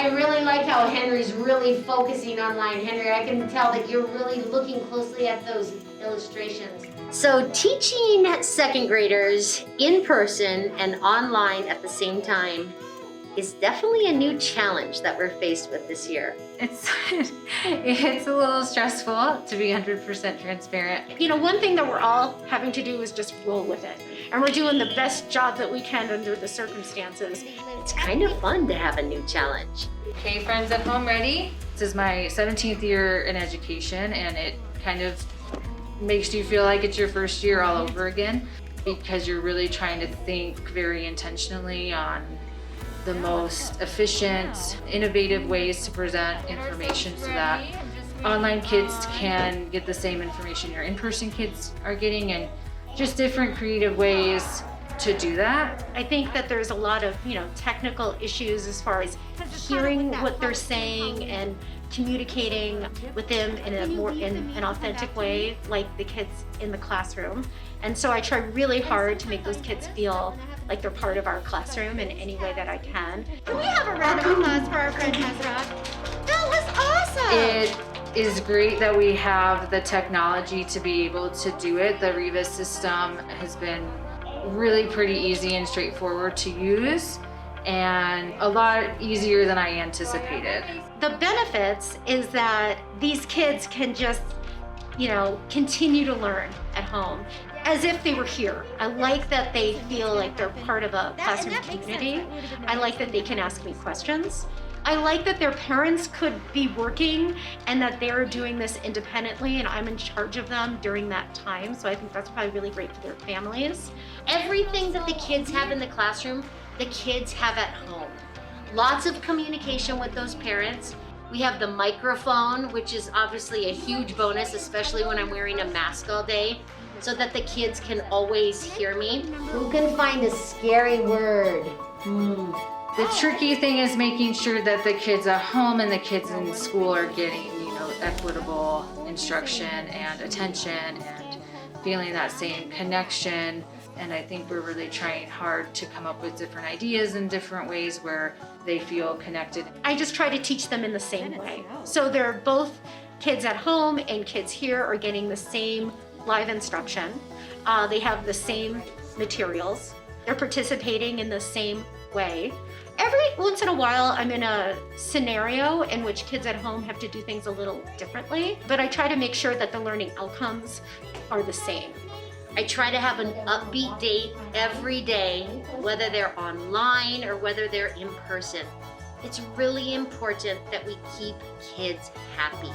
I really like how Henry's really focusing online. Henry, I can tell that you're really looking closely at those illustrations. So teaching second graders in person and online at the same time is definitely a new challenge that we're faced with this year. It's a little stressful, to be 100% transparent. You know, one thing that we're all having to do is just roll with it. And we're doing the best job that we can under the circumstances. It's kind of fun to have a new challenge. Okay, friends at home, ready? This is my 17th year in education, and it kind of makes you feel like it's your first year all over again, because you're really trying to think very intentionally on the most efficient, innovative ways to present information so that online kids can get the same information your in-person kids are getting, and just different creative ways to do that. I think that there's a lot of, technical issues as far as hearing what they're saying and communicating with them in an authentic way, like the kids in the classroom. And so I try really hard to make those kids feel like they're part of our classroom in any way that I can. Can we have a round of applause for our friend Ezra? That was awesome! It is great that we have the technology to be able to do it. The Riva system has been really pretty easy and straightforward to use, and a lot easier than I anticipated. The benefits is that these kids can just, continue to learn at home as if they were here. I like that they feel like they're part of a classroom community. I like that they can ask me questions. I like that their parents could be working and that they're doing this independently and I'm in charge of them during that time. So I think that's probably really great for their families. Everything that the kids have in the classroom, the kids have at home. Lots of communication with those parents. We have the microphone, which is obviously a huge bonus, especially when I'm wearing a mask all day, so that the kids can always hear me. Who can find a scary word? The tricky thing is making sure that the kids at home and the kids in school are getting, equitable instruction and attention and feeling that same connection. And I think we're really trying hard to come up with different ideas and different ways where they feel connected. I just try to teach them in the same way. So they're both kids at home and kids here are getting the same live instruction. They have the same materials. They're participating in the same way. Every once in a while, I'm in a scenario in which kids at home have to do things a little differently, but I try to make sure that the learning outcomes are the same. I try to have an upbeat day every day, whether they're online or whether they're in person. It's really important that we keep kids happy.